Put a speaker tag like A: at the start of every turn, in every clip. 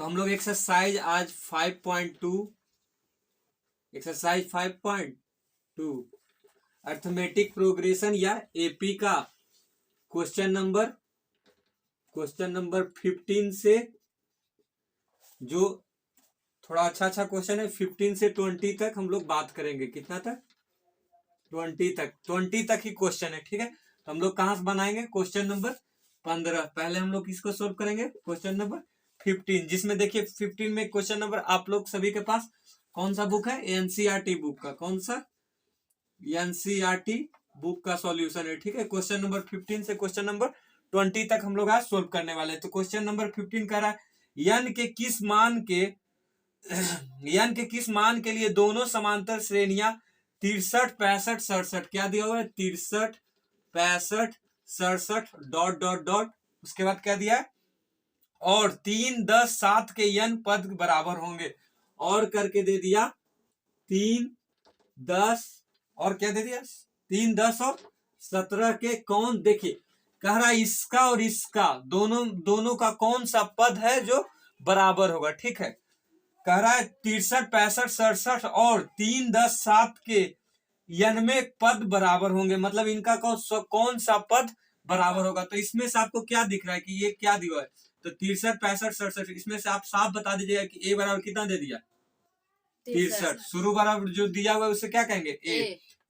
A: तो हम लोग एक्सरसाइज आज 5.2 एक्सरसाइज 5.2 अर्थमेटिक प्रोग्रेशन या एपी का क्वेश्चन नंबर 15 से जो थोड़ा अच्छा क्वेश्चन है 15 से 20 तक हम लोग बात करेंगे। कितना तक? 20 तक ही क्वेश्चन है। ठीक है, तो हम लोग कहां से बनाएंगे? Question number 15। पहले हम लोग किसको सोल्व करेंगे? क्वेश्चन नंबर 15, जिसमें देखिए 15 में क्वेश्चन नंबर आप लोग सभी के पास कौन सा बुक है? एनसीईआरटी बुक का। कौन सा? एनसीईआरटी बुक का सॉल्यूशन है। ठीक है, क्वेश्चन नंबर 15 से क्वेश्चन नंबर 20 तक हम लोग आज सोल्व करने वाले हैं। तो क्वेश्चन नंबर 15 कह रहा है यन के किस मान के लिए दोनों समांतर श्रेणियां 63, 65, 67 क्या दिया हुआ है? 63, 65, 67 डॉट डॉट डॉट, उसके बाद क्या दिया है? और 3, 10, 7 के यन पद बराबर होंगे। और करके दे दिया 3, 10 और क्या दे दिया? 3, 10 और 17 के कौन? देखिए कह रहा है इसका और इसका दोनों का कौन सा पद है जो बराबर होगा। ठीक है, कह रहा है 63, 65, 67 और 3, 10, 7 के यन में पद बराबर होंगे, मतलब इनका कौन सा पद बराबर होगा। तो इसमें से आपको क्या दिख रहा है कि ये क्या दिया है? तो 63, 65, 67 इसमें से आप साफ बता दीजिएगा कि ए बराबर कितना दे दिया? 63। शुरू बराबर जो दिया हुआ है उसे क्या कहेंगे?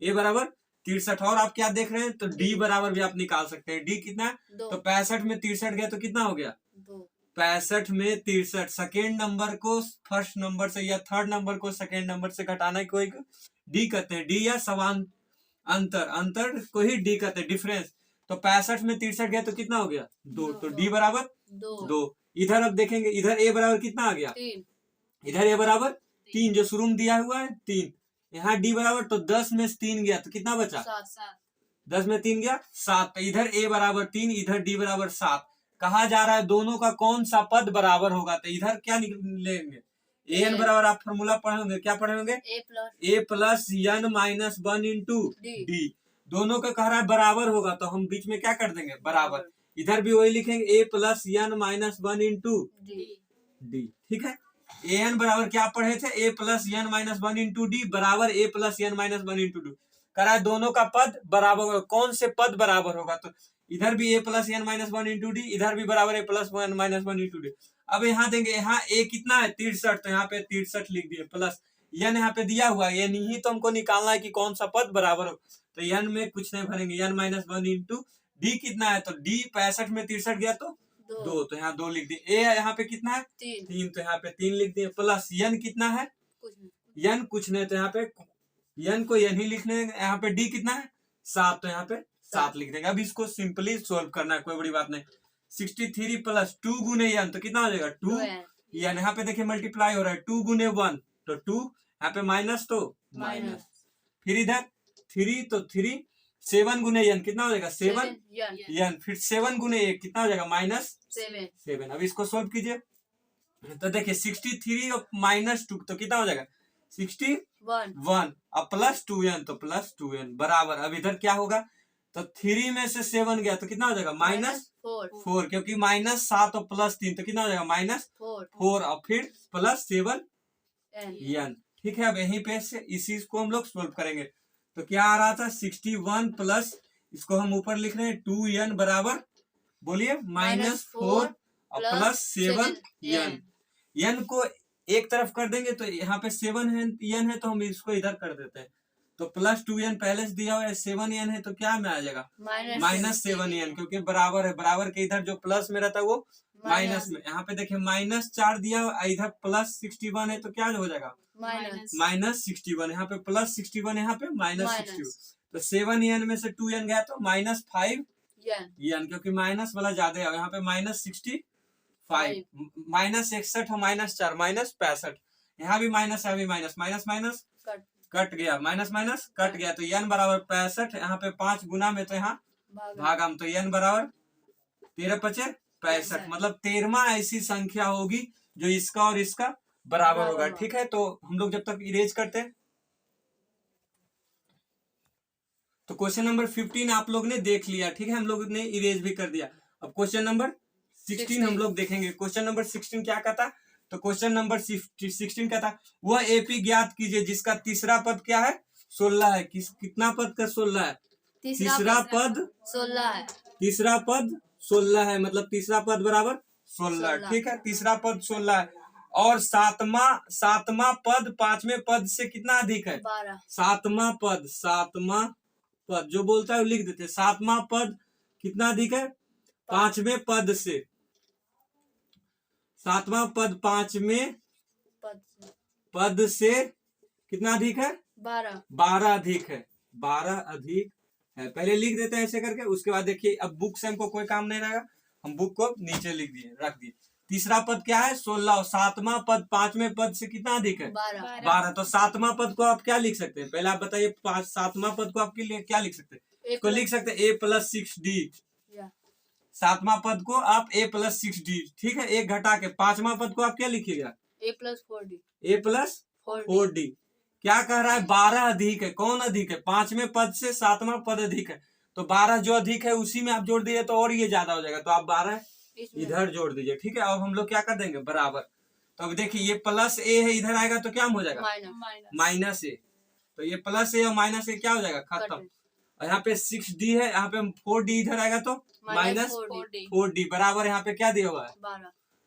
A: ए बराबर 63। और आप क्या देख रहे हैं? तो डी बराबर भी आप निकाल सकते हैं। डी कितना है? तो 65 में 63 गया तो कितना हो गया? 65 में 63। सेकेंड नंबर को फर्स्ट नंबर से या थर्ड नंबर को सेकेंड नंबर से घटाना को डी कहते हैं। डी या समान अंतर को ही डी कहते हैं, डिफरेंस। तो 65 में 63 गया तो कितना हो गया? 2। तो डी बराबर 2। इधर अब देखेंगे, इधर ए बराबर कितना आ गया? 3। इधर ए बराबर 3 जो शुरू में दिया हुआ है 3। यहाँ डी बराबर, तो 10 में 3 गया तो कितना बचा? 7। 10 में 3 गया 7। तो इधर ए बराबर 3, इधर डी बराबर 7। कहा जा रहा है दोनों का कौन सा पद बराबर होगा। तो इधर क्या लेंगे? ए एन बराबर आप फॉर्मूला पढ़े होंगे, क्या पढ़े होंगे? A plus n minus 1 into d. दोनों का कह रहा है बराबर होगा, तो हम बीच में क्या कर देंगे? बराबर। इधर भी वही लिखेंगे, a plus n minus 1 into d. ठीक है, ए एन बराबर क्या पढ़े थे? A plus n minus 1 into d बराबर a plus n minus 1 into d. कह रहा है दोनों का पद बराबर होगा। कौन से पद बराबर होगा? तो इधर भी a plus n minus 1 into d, इधर भी बराबर a plus n minus 1 into d. अब यहाँ देंगे, यहाँ ए कितना है? 63, तो यहाँ पे 63 लिख दिए, प्लस एन यहाँ पे दिया हुआ है, एन ही तो हमको निकालना है कि कौन सा पद बराबर हो। तो एन में कुछ नहीं भरेंगे, एन माइनस 1 इंटू डी कितना है? तो डी 65 में 63 गया तो 2, तो यहाँ 2 लिख दिए। ए यहाँ पे कितना है? 3, तो यहाँ पे 3 लिख दिए, प्लस एन कितना है? एन कुछ नहीं, तो यहाँ पे एन को एन ही लिखने। यहाँ पे डी कितना है? 7, तो यहाँ पे 7 लिख देंगे। अब इसको सिंपली सोल्व करना है, कोई बड़ी बात नहीं। 63 प्लस 2 गुने एन तो कितना हो जाएगा? 2 एन। यहाँ पे देखिए मल्टीप्लाई हो रहा है, 2 गुने 1 तो 2, यहाँ पे माइनस तो माइनस। फिर इधर 3 तो 3, 7 गुने एन कितना हो जाएगा? 7 एन। फिर 7 गुने 1 कितना हो जाएगा? माइनस 7। अब इसको सोल्व कीजिए, तो देखिए 63 और माइनस 2 तो कितना हो जाएगा? 61। अब प्लस 2n तो प्लस 2n बराबर। अब इधर क्या होगा? तो 3 में से 7 गया तो कितना हो जाएगा? माइनस 4, क्योंकि माइनस 7 और प्लस 3 तो कितना हो जाएगा? माइनस 4 और फिर प्लस 7n। ठीक है, अब यहीं पे से इसी को हम लोग सोल्व करेंगे। तो क्या आ रहा था? 61 प्लस, इसको हम ऊपर लिख रहे हैं 2n बराबर, बोलिए, -4 और प्लस 7n। n को एक तरफ कर देंगे तो यहाँ पे 7n है, तो हम इसको इधर कर देते हैं। तो प्लस 2n पहले से दिया हुआ है, 7n है तो क्या में आ जाएगा? माइनस 7n, क्योंकि बराबर है। बराबर के इधर जो प्लस में रहता है वो माइनस में। यहाँ पे देखिए -4 दिया हुआ, इधर प्लस 61 है तो क्या हो जाएगा? माइनस 61। यहाँ पे प्लस 61, यहाँ पे माइनस 61। तो 7n में से 2n गया तो -5n, क्योंकि माइनस वाला ज्यादा है। यहाँ पे -65, -61 और -4 -65। यहाँ भी माइनस, यहाँ भी माइनस, माइनस माइनस कट गया, माइनस माइनस कट गया। तो n बराबर 65, यहाँ पे 5 गुना में तो यहाँ भागम, तो n बराबर 13 पचे 65। मतलब 13वां ऐसी संख्या होगी जो इसका और इसका बराबर होगा। ठीक है, तो हम लोग जब तक इरेज करते हैं, तो क्वेश्चन नंबर 15 आप लोग ने देख लिया। ठीक है, हम लोग ने इरेज भी कर दिया। अब क्वेश्चन नंबर 16 हम लोग देखेंगे। क्वेश्चन नंबर 16 क्या कहता? तो क्वेश्चन नंबर 16 का था वह एपी ज्ञात कीजिए जिसका तीसरा पद क्या है 16 है। कितना पद का 16 है? तीसरा पद
B: 16 है।
A: तीसरा पद 16 है, मतलब तीसरा पद बराबर 16। ठीक है, तीसरा पद 16 है और सातवां पद पांचवें पद से कितना अधिक है?
B: 12।
A: सातवां पद जो बोलता है वो लिख देते। सातवां पद कितना अधिक है? पांचवें पद से। सातवां पद पांचवें पद से कितना अधिक है? 12 अधिक है। 12 अधिक है। पहले लिख देते हैं ऐसे करके, उसके बाद देखिए अब बुक से हमको कोई काम नहीं रहेगा, हम बुक को नीचे लिख दिए, रख दिए। तीसरा पद क्या है? 16 और सातवां पद पांचवें पद से कितना अधिक है? 12। तो सातवां पद को आप क्या लिख सकते हैं? पहले आप बताइए, सातवां पद को आपके लिए क्या लिख सकते हैं? इसको लिख सकते हैं a+6d। सातवां पद को आप a+6d, ठीक है, एक घटा के। पांचवा पद को आप क्या लिखिएगा?
B: a+4d।
A: a+4d। क्या कह रहा है? 12 अधिक है। कौन अधिक है? पांचवें पद से सातवां पद अधिक है, तो 12 जो अधिक है उसी में आप जोड़ दीजिए तो और ये ज्यादा हो जाएगा, तो आप 12 इधर जोड़ दीजिए। ठीक है, अब हम लोग क्या कर देंगे? बराबर। तो अब देखिए ये प्लस ए है, इधर आएगा तो क्या हो जाएगा? माइनस ए। तो ये प्लस ए और माइनस ए क्या हो जाएगा? खत्म। और यहाँ पे 6d है, यहाँ पे 4d इधर आएगा तो माइनस 4d बराबर यहाँ पे क्या दिया हुआ है?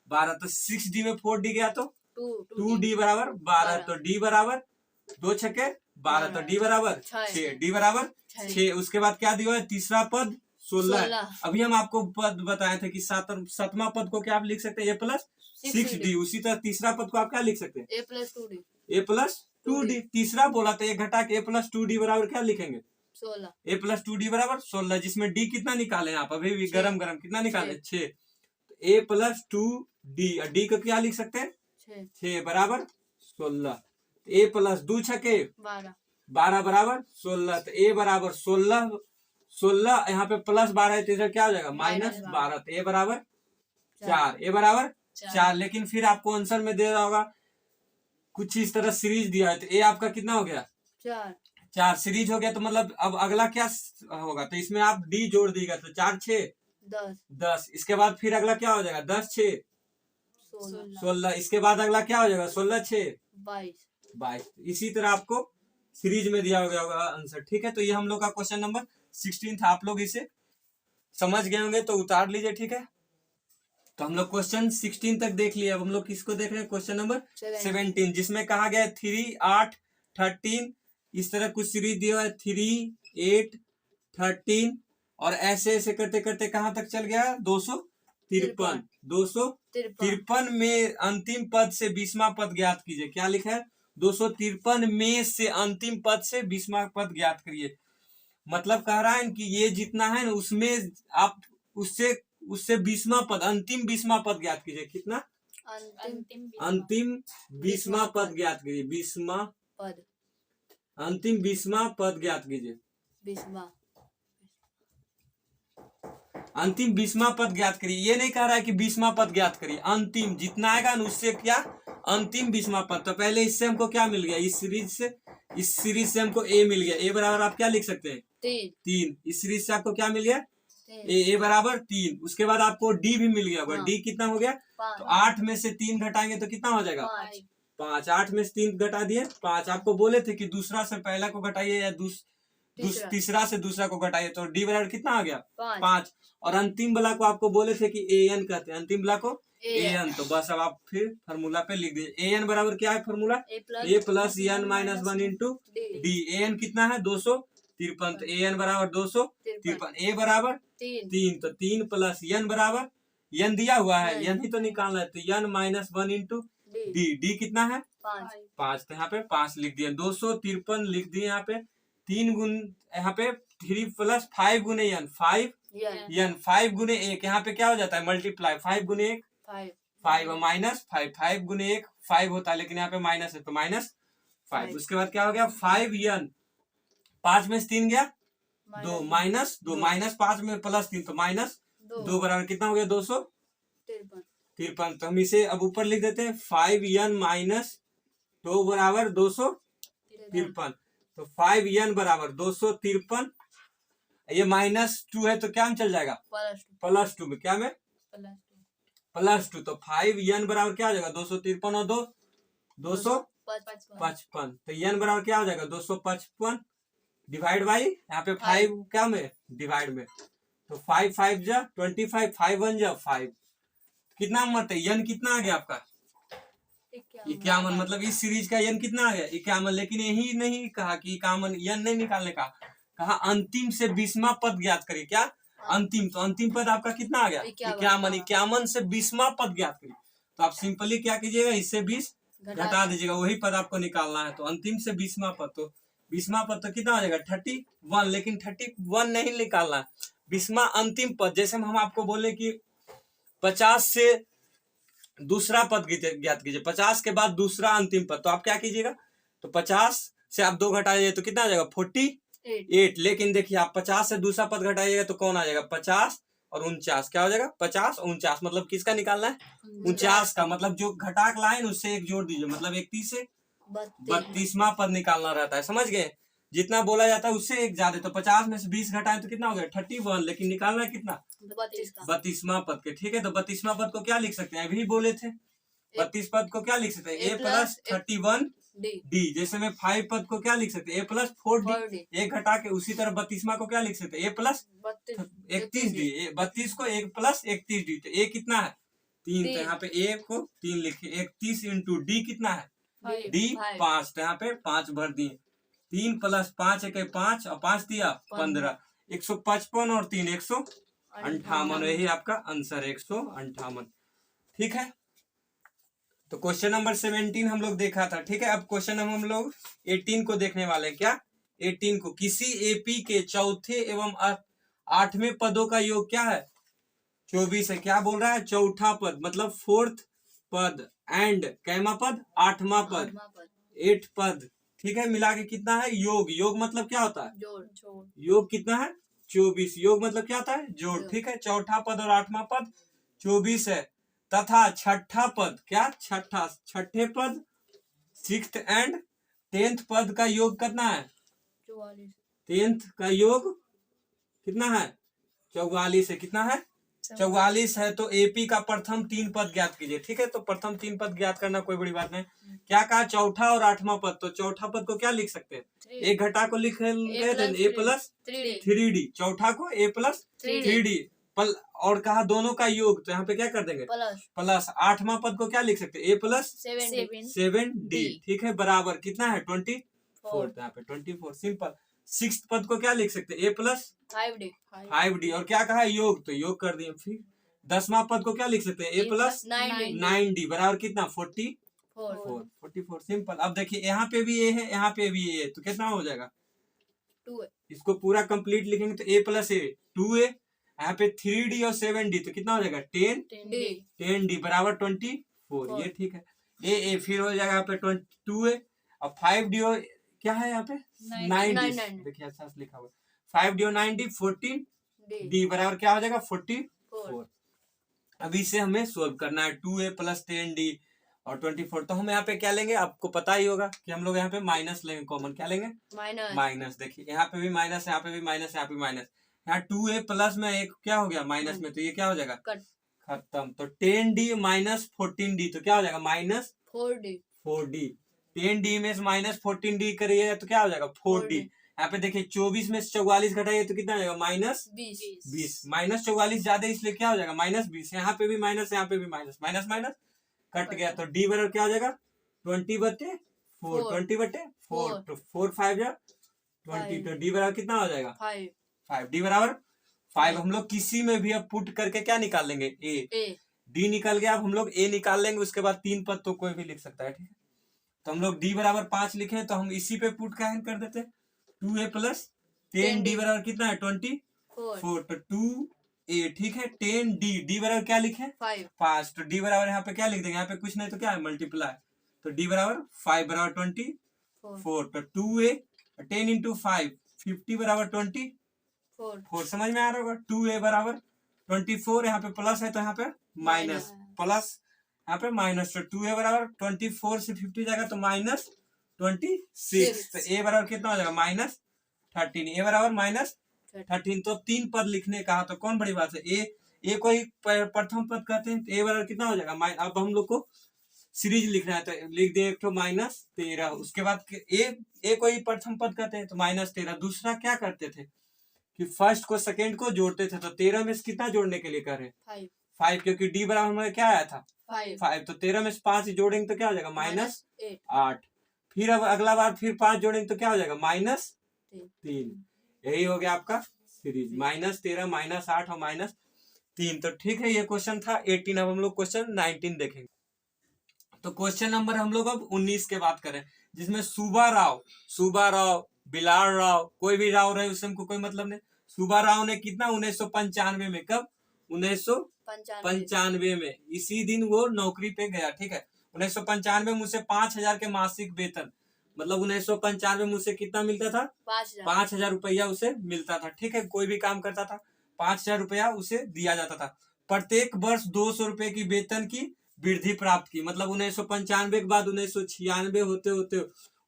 A: 12। तो 6d में 4d गया तो 2d बराबर 12। तो d बराबर 2 छक्के 12, तो d बराबर 6। d बराबर 6। उसके बाद क्या दिया है? तीसरा पद 16। अभी हम आपको पद बताए थे कि सातवां पद को क्या आप लिख सकते हैं? a+6d। उसी तरह तीसरा पद को आप क्या लिख सकते हैं? a+2d। तीसरा बोला तो एक घटा के a+2d बराबर क्या लिखेंगे?
B: 16।
A: a+2d बराबर 16, जिसमें d कितना निकाले आप? अभी भी गरम कितना निकाले? 6। a+2d, d को क्या लिख सकते हैं? 6 बराबर 16। a+2 छके 12 बराबर 16। तो a बराबर 16 यहाँ पे +12 है तो इधर क्या हो जाएगा? -12। तो a बराबर 4। a बराबर 4। लेकिन फिर आपको आंसर में दे रहा होगा कुछ इस तरह सीरीज दिया है, तो a आपका कितना हो गया? 4 सीरीज हो गया। तो मतलब अब अगला क्या होगा? तो इसमें आप d जोड़ दीजिएगा, तो 4 6 10। इसके बाद फिर अगला क्या हो जाएगा? 10 6 16। इसके बाद अगला क्या हो जाएगा? 16 6 22। इसी तरह आपको सीरीज में दिया गया होगा आंसर। ठीक है, तो ये हम लोग का क्वेश्चन नंबर 16 था। आप लोग इसे समझ गए होंगे तो उतार लीजिए। ठीक है, तो हम लोग क्वेश्चन 16 तक देख लिया। अब हम लोग किसको देख रहे हैं? क्वेश्चन नंबर 17, जिसमें कहा गया 3 8 13। इस तरह कुछ सीरीज दिया है 3 8 13 और ऐसे ऐसे करते करते कहां तक चल गया? 253। 253 में अंतिम पद से 20वां पद ज्ञात कीजिए। क्या लिखा है? 253 में से अंतिम पद से 20वां पद ज्ञात करिए। मतलब कह रहा है कि ये जितना है ना उसमें आप उससे 20वां पद, अंतिम 20वां पद ज्ञात कीजिए। कितना? अंतिम 20वां पद ज्ञात कीजिए। 20वां पद, अंतिम 20वां पद ज्ञात कीजिए। अंतिम 20वां पद ज्ञात करिए। ये नहीं कह रहा है कि 20वां पद ज्ञात करिए, अंतिम जितना आएगा ना उससे क्या? अंतिम 20वां पद। तो पहले इससे हमको क्या मिल गया? इस सीरीज से हमको a मिल गया। a बराबर आप क्या लिख सकते हैं? 3। इस सीरीज से आपको क्या मिल गया? a बराबर 3। उसके बाद आपको d भी मिल गया। d कितना हो गया? तो 8 में से 3 घटाएंगे तो कितना हो जाएगा? 5। 8 में से 3 घटा दिए 5। आपको बोले थे कि दूसरा से पहला को घटाइए या तीसरा से दूसरा को घटाइए, तो d बराबर कितना आ गया? 5। और अंतिम वाला को आपको बोले थे कि an कहते हैं, अंतिम वाला को an। तो बस अब आप फिर फार्मूला पे लिख दीजिए। an बराबर क्या है formula? a+n-1 into d। an कितना है? 253। तो an बराबर 253। a बराबर 3। तो 3 + n बराबर n दिया हुआ है, n ही तो निकालना है, तो n-1 इंटू d कितना है? 5। तो यहाँ पे 5 लिख दिया। 253 लिख दिए यहाँ पे। 3 गुण यहाँ पे 3 + 5 गुने n 5 n 5 गुने 1 यहाँ पे क्या हो जाता है? मल्टीप्लाई। 5 गुने 1 5 और -5। 5 गुने 1 5 होता है, लेकिन यहाँ पे माइनस है तो -5। उसके बाद क्या हो गया? 5n 5 में से 3 गया 2 -2 -5 में +3 तो -2 बराबर कितना हो गया? 253। तो हम इसे अब ऊपर लिख देते हैं। 5n - 2 बराबर 253। तो 5n बराबर 253। ये -2 है तो क्या में चल जाएगा? +2 में। क्या में? +2 तो 5n बराबर क्या हो जाएगा 253 और 255 तो n बराबर क्या हो जाएगा 255 डिवाइड बाई यहाँ पे 5 क्या में डिवाइड में तो 5 5 जा 25 5 1 जा 5 कितना मत है n कितना आ गया आपका 51 मतलब इस सीरीज का n कितना आ गया 51 लेकिन यही नहीं कहा कि 51 n नहीं निकालने का कहा अंतिम से 20वां पद ज्ञात करिए क्या अंतिम तो अंतिम पद आपका कितना आ गया 51 से 20वां पद ज्ञात करिए तो आप सिंपली क्या कीजिएगा इससे 20 घटा दीजिएगा वही पद आपको निकालना है तो अंतिम से 20वां पद तो 20वां पद तो कितना हो जाएगा 31 लेकिन 31 नहीं निकालना है 20वां अंतिम पद जैसे हम आपको बोले कि 50 से दूसरा पद ज्ञात कीजिए 50 के बाद दूसरा अंतिम पद तो आप क्या कीजिएगा तो 50 से आप 2 घटाइए तो कितना आ जाएगा 48 लेकिन देखिए आप 50 से दूसरा पद घटाइएगा तो कौन आ जाएगा 50 और 49 क्या हो जाएगा 50 और 49 मतलब किसका निकालना है 49 का मतलब जो घटाक लाइन उससे एक जोड़ दीजिए मतलब 31 से 32वां पद निकालना रहता है समझ गए जितना बोला जाता है उससे एक ज्यादा तो 50 में से 20 घटाए तो कितना हो गया 31 लेकिन निकालना है कितना 32वां पद के ठीक है तो 32वां पद को क्या लिख सकते हैं अभी बोले थे 32 पद को क्या लिख सकते हैं a+31 डी जैसे में 5 पद को क्या लिख सकते हैं a+4d एक घटा के उसी तरह 32वां को क्या लिख सकते हैं a+31d 32 को 1+31d तो a कितना है 3 तो यहाँ पे a को 3 लिखे 31 इंटू डी कितना है डी 5 तो यहाँ पे 5 भर दिए 3 + 5 एक 5 और 5 दिया 15 155 और 3 158 यही आपका आंसर है 158 ठीक है तो क्वेश्चन नंबर 17 हम लोग देखा था ठीक है अब क्वेश्चन हम लोग 18 को देखने वाले हैं क्या 18 को किसी एपी के चौथे एवं 8वें पदों का योग क्या है 24 है क्या बोल रहा है चौथा पद मतलब 4th पद एंड कैमा पद 8वां पद 8 पद ठीक है मिला के कितना है योग मतलब क्या होता है योग कितना है 24 योग मतलब क्या होता है जोड़ ठीक है चौथा पद और 8वां पद 24 है तथा छठा पद क्या छठे पद 6th एंड 10th पद का योग कितना है 10th का योग कितना है 44 है कितना है 44 है तो एपी का प्रथम 3 पद ज्ञात कीजिए ठीक है तो प्रथम 3 पद ज्ञात करना कोई बड़ी बात नहीं क्या कहा चौथा और 8वां पद तो चौथा पद को क्या लिख सकते हैं एक घटा को लिख a+3d चौथा को a+3d और कहा दोनों का योग तो यहाँ पे क्या कर देंगे प्लस 8वां पद को क्या लिख सकते हैं a+7d ठीक है बराबर कितना है 24 तो यहाँ पे 24 सिंपल 6th पद को क्या लिख सकते हैं a+5d और क्या कहा योग तो योग कर दिए फिर 10वां पद को क्या लिख सकते हैं a+9d बराबर कितना 44 सिंपल अब देखिए यहाँ पे भी a है यहाँ पे भी a है तो कितना हो जाएगा 2 इसको पूरा कंप्लीट लिखेंगे तो a+a 2a यहाँ पे 3d और 7d तो कितना हो जाएगा 10d बराबर 24 ये ठीक है a फिर हो जाएगा यहाँ पे 2a और 5d और क्या है यहाँ पे 9d देखिए अच्छा लिखा हुआ 5d और 9d 14d बराबर क्या हो जाएगा 44 अभी इसे हमें सोल्व करना है 2a + 10d और 24 तो हम यहाँ पे क्या लेंगे आपको पता ही होगा कि हम लोग यहाँ पे माइनस लेंगे कॉमन क्या लेंगे माइनस देखिए यहाँ पे भी माइनस यहाँ पे भी माइनस यहाँ पे माइनस यहाँ 2a प्लस में एक क्या हो गया माइनस में तो ये क्या हो जाएगा खत्म तो 10d - 14d तो क्या हो जाएगा -4d 10d में से -14d करिएगा तो क्या हो जाएगा 4d यहाँ पे देखिए 24 में से 44 घटाइए तो कितना हो जाएगा -20 -44 ज्यादा इसलिए क्या हो जाएगा -20 यहाँ पे भी माइनस यहाँ पे भी माइनस माइनस कट गया तो d बराबर क्या हो जाएगा 20/4 तो 4 5 जा 20 तो d बराबर कितना हो जाएगा 5d बराबर 5 हम लोग किसी में भी अब पुट करके क्या निकाल लेंगे a d निकल गया अब हम लोग a निकाल लेंगे उसके बाद 3 पद तो कोई भी लिख सकता है ठीक है तो हम लोग d बराबर 5 लिखे तो हम इसी पे पुट का कर देते 2a + 10d बराबर कितना है 24 तो 2a ठीक है 10d बराबर क्या लिखे 5 तो d बराबर यहाँ पे क्या लिख देंगे यहाँ पे कुछ नहीं तो क्या है मल्टीप्लाई तो d बराबर 5 बराबर 24 तो 2a 10 × 5 50 बराबर 24 समझ में आ रहा होगा 2a बराबर 24 यहाँ पे प्लस है तो यहाँ पे माइनस प्लस यहाँ पे माइनस तो 2a बराबर 24 से 50 जाएगा तो -26 तो a बराबर कितना हो जाएगा -13 a बराबर -13 तो 3 पद लिखने कहा तो कौन बड़ी बात है ए को ही प्रथम पद कहते हैं, तो ए बराबर कितना हो जाएगा अब हम लोग को सीरीज लिखना है तो लिख दे एक तो -13। उसके बाद ए को ही प्रथम पद कहते हैं तो -13। दूसरा क्या करते थे कि फर्स्ट को सेकेंड को जोड़ते थे, तो 13 में से कितना जोड़ने के लिए कर रहे हैं 5, क्योंकि डी बराबर हमें क्या आया था 5, तो 13 में से 5 जोड़ेंगे तो क्या हो जाएगा -8। फिर अब अगला बार फिर 5 जोड़ेंगे तो क्या हो जाएगा -3। यही हो गया आपका सीरीज -13 -8 और -3। तो ठीक है, ये क्वेश्चन था 18। अब हम लोग क्वेश्चन 19 देखेंगे। तो क्वेश्चन नंबर हम लोग अब 19 के बात करें, जिसमें सुबा राव, बिलाल राव, कोई भी राव रहे उससे हमको कोई मतलब नहीं। सुबा राव ने कितना 1995 में, कब 1995 में, इसी दिन वो नौकरी पे गया। ठीक है, 1995 में मुझसे 5,000 के मासिक वेतन, मतलब 1995 में मुझसे कितना मिलता था 5,000 रुपया उसे मिलता था। ठीक है, कोई भी काम करता था 5,000 रुपया उसे दिया जाता था। प्रत्येक वर्ष 200 रुपए की वेतन की वृद्धि प्राप्त की, मतलब 1995 के बाद 1996 होते होते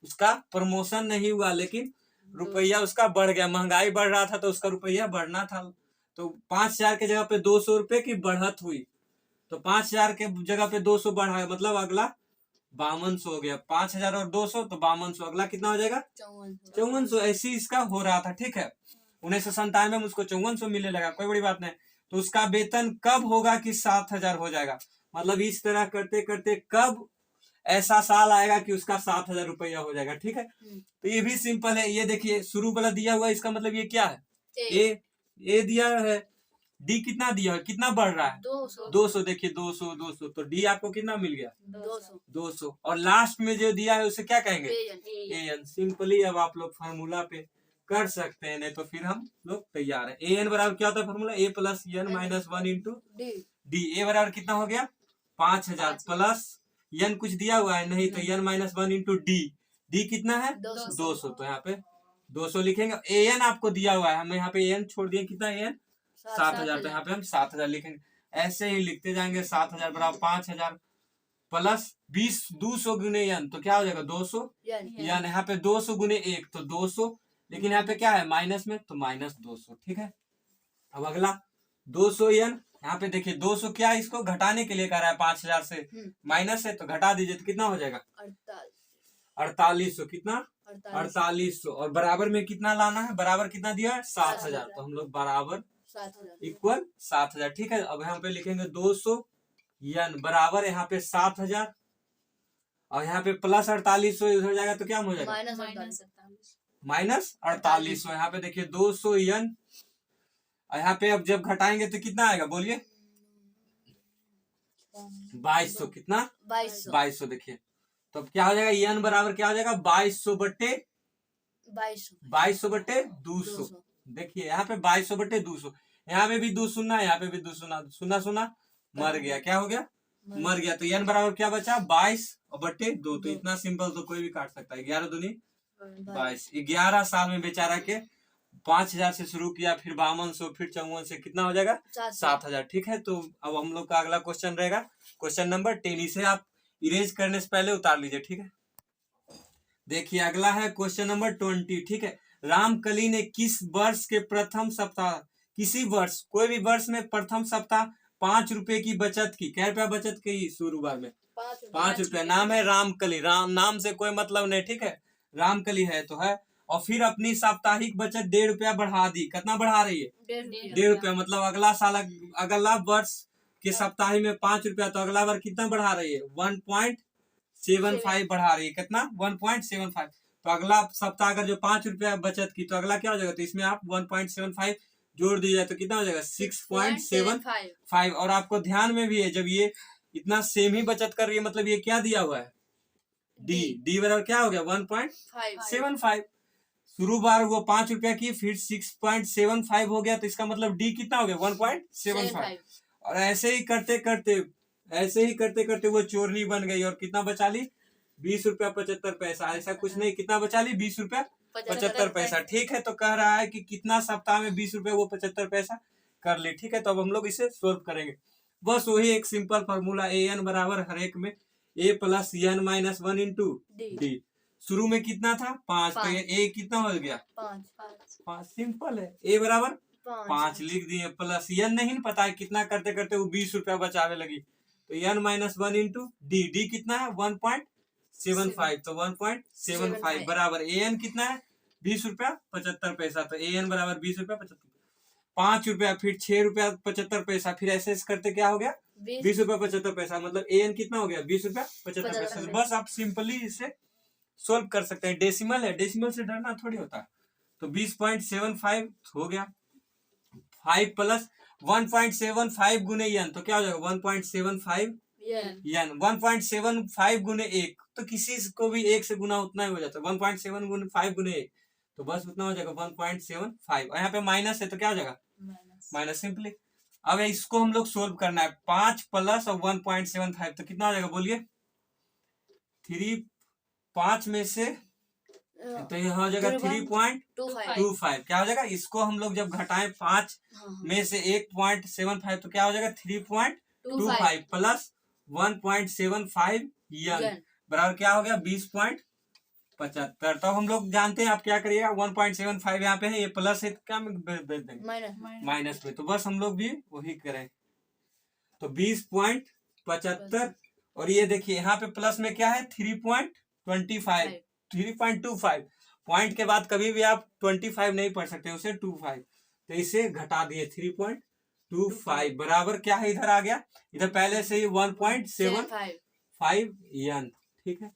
A: उसका प्रमोशन नहीं हुआ, लेकिन रुपया उसका बढ़ गया, महंगाई बढ़ रहा था तो उसका रुपया बढ़ना था। तो 5,000 के जगह पे 200 रुपए की बढ़त हुई, तो 5,000 के जगह पे 200 बढ़ा, मतलब अगला 5200 हो गया। 5,000 और 200 तो 5200, अगला कितना हो जाएगा 5400। ऐसी इसका हो रहा था। ठीक है, 1997 में उसको 5400 मिलने लगा, कोई बड़ी बात नहीं। तो उसका वेतन कब होगा कि 7,000 हो जाएगा, मतलब इस तरह करते करते कब ऐसा साल आएगा कि उसका 7,000 रुपया हो जाएगा। ठीक है, तो ये भी सिंपल है। ये देखिए शुरू वाला दिया हुआ है, इसका मतलब ये क्या है ए दिया है, डी कितना दिया है, कितना बढ़ रहा है 200। देखिए 200, तो डी आपको कितना मिल गया 200। और लास्ट में जो दिया है उसे क्या कहेंगे एन। सिंपली अब आप लोग फार्मूला पे कर सकते हैं, नहीं तो फिर हम लोग तैयार है। ए एन बराबर क्या होता है formula, a plus n minus 1 into d. A बराबर कितना हो गया 5,000 प्लस एन कुछ दिया हुआ है नहीं, तो n minus 1 into d. D कितना है 200, तो यहाँ पे 200 लिखेंगे। ए एन आपको दिया हुआ है, हमें यहाँ पे एन छोड़ दिए, कितना एन 7,000, तो यहाँ पे हम 7,000 लिखेंगे। ऐसे ही लिखते जाएंगे। 7,000 बराबर 5,000 प्लस 200 गुने एन, तो क्या हो जाएगा 200 एन। यहाँ पे 200 गुने 1 तो 200, लेकिन यहाँ पे क्या है माइनस में, तो -200। ठीक है, अब अगला 200 एन। यहाँ पे देखिए 200 क्या है, इसको घटाने के लिए कर रहा है 5,000 से, माइनस है तो घटा दीजिए, तो कितना हो जाएगा 4800। कितना 4800। और बराबर में कितना लाना है, बराबर कितना दिया है 7,000, तो हम लोग बराबर इक्वल 7,000। ठीक है, अब यहाँ पे लिखेंगे 200 एन बराबर यहाँ पे 7,000, और यहाँ पे प्लस 4800 इधर जाएगा तो क्या हो जाएगा -4800। यहाँ पे देखिए 200 एन, यहाँ पे अब जब घटाएंगे तो कितना आएगा बोलिए 2200। कितना 2200। देखिए तो अब क्या हो जाएगा एन बराबर क्या हो जाएगा 2200 बट्टे 200। देखिए यहाँ पे 2200 बट्टे 200, यहाँ पे भी 2 शून्य, यहाँ पे भी 2 शून्य, शून्य मर गया, क्या हो गया मर गया। तो एन बराबर क्या बचा 22 बट्टे 2। तो इतना सिंपल तो कोई भी काट सकता है। 11 दूनी 22। 11 साल में बेचारा के 5,000 से शुरू किया, फिर 5200, फिर 54 से कितना हो जाएगा 7,000। ठीक है, तो अब हम लोग का अगला क्वेश्चन रहेगा क्वेश्चन नंबर 10। इसे आप इरेज करने से पहले उतार लीजिए। ठीक है, देखिए अगला है क्वेश्चन नंबर 20। ठीक है, रामकली ने किस वर्ष के प्रथम सप्ताह, किसी वर्ष कोई भी वर्ष में प्रथम सप्ताह 5 रुपए की बचत की। क्या रुपया बचत की शुरुआत में 5 रुपया। नाम है रामकली, राम नाम से कोई मतलब नहीं। ठीक है, रामकली है तो है। और फिर अपनी साप्ताहिक बचत 1.5 रुपया बढ़ा दी। कितना बढ़ा रही है 1.5 रुपया, मतलब अगला साल अगला वर्ष के साप्ताहिक में 5 रुपया, तो अगला बार कितना बढ़ा रही है 1.75 बढ़ा रही है। कितना 1.75। तो अगला सप्ताह अगर जो 5 रुपया बचत की, तो अगला क्या हो जाएगा, तो इसमें आप 1.75 जोड़ दिया जाए तो कितना हो जाएगा 6.75। और आपको ध्यान में भी है जब ये इतना सेम ही बचत कर रही है, मतलब ये क्या दिया हुआ है डी बराबर क्या हो गया 1.75। शुरू बार वो 5 रुपया की, फिर 6.75 हो गया, तो इसका मतलब डी कितना हो गया 1.75। और ऐसे ही करते करते वो चोरनी बन गई, और कितना बचा ली 20 रुपया 75 पैसा। ऐसा कुछ नहीं, कितना बचा ली 20 रुपया 75 पैसा। ठीक है, तो कह रहा है कि कितना सप्ताह में 20 रुपया वो 75 पैसा कर ले। ठीक है, तो अब हम लोग इसे सोल्व करेंगे। बस वही एक सिंपल फॉर्मूला, ए एन बराबर हर एक में a plus n minus 1 into d. शुरू में कितना था 5, तो ये ए कितना हो गया 5। सिंपल है, ए बराबर 5 लिख दिए, प्लस n नहीं पता है कितना करते करते वो 20 रुपया बचावे लगी, तो n-1 इंटू डी कितना है 1.75, तो 1.75 बराबर an कितना है 20 रुपया 75 पैसा, तो an बराबर 20 रुपया 75, 5 रुपया फिर 6 रुपया 75 पैसा, फिर ऐसे करते क्या हो गया 20 रुपया 75 पैसा, मतलब an कितना हो गया 20 रुपया 75 पैसा। बस आप सिंपली इसे सोल्व कर सकते हैं। डेसिमल है, डेसिमल से डरना थोड़ी होता है। तो 20.75 हो गया, 5 प्लस 1.75 गुने n, तो क्या हो जाएगा 1.75 n, 1.75 गुने 1, तो किसी को भी 1 से गुना उतना ही हो जाता है, 1.7 गुने 5 गुने 1, तो बस उतना हो जाएगा 1.75। यहाँ पे माइनस है तो क्या हो जाएगा माइनस सिंपली। अब इसको हम लोग सोल्व करना है, 5 प्लस और 1.75 तो कितना हो जाएगा बोलिए 5 में से, तो यह हो जाएगा 3.25, क्या हो जाएगा, इसको हम लोग जब घटाएं 5 में से 1.75 तो क्या हो जाएगा 3.25 प्लस 1.75 n बराबर क्या हो गया 20.75। तो हम लोग जानते हैं, आप क्या करिएगा 1.75 यहाँ पे है, ये प्लस है तो क्या भेज देंगे माइनस पे, तो बस हम लोग भी वही करें, तो 20.75 और ये देखिए यहाँ पे प्लस में क्या है 3.25 पॉइंट के बाद कभी भी आप 25 नहीं पढ़ सकते, उसे 25, तो इसे घटा दिए 3.25 बराबर क्या है, इधर आ गया, इधर पहले से ही 1.75 n, ठीक है।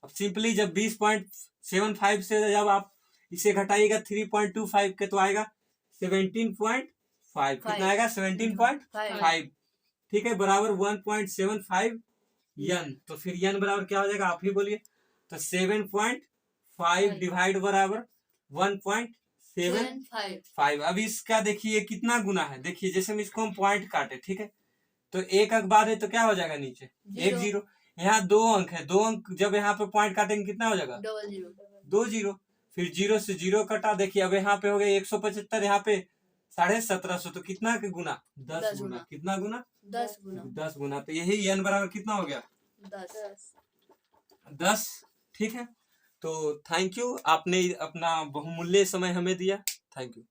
A: अब सिंपली जब 20.75 से जब आप इसे घटाइएगा 3.25 के तो आएगा 17.5, कितना आएगा 17.5, ठीक है, बराबर 1.75 n, तो फिर n बराबर क्या हो जाएगा आप ही बोलिए, तो 7.5 डिवाइड बराबर 1.75। अब इसका देखिए कितना गुना है, देखिए जैसे हम इसको हम पॉइंट काटे, ठीक है, तो एक अंक बाद है तो क्या हो जाएगा नीचे 1 0, यहाँ 2 अंक है, 2 अंक जब यहाँ पे पॉइंट काटेंगे कितना हो जाएगा 2 0, फिर 0 से 0 कटा, देखिए अब यहाँ पे हो गया 175, यहाँ पे 1750, तो कितना के गुना 10 गुना, कितना गुना 10 गुना, तो यही n बराबर कितना हो गया 10, ठीक है। तो थैंक यू, आपने अपना बहुमूल्य समय हमें दिया, थैंक यू।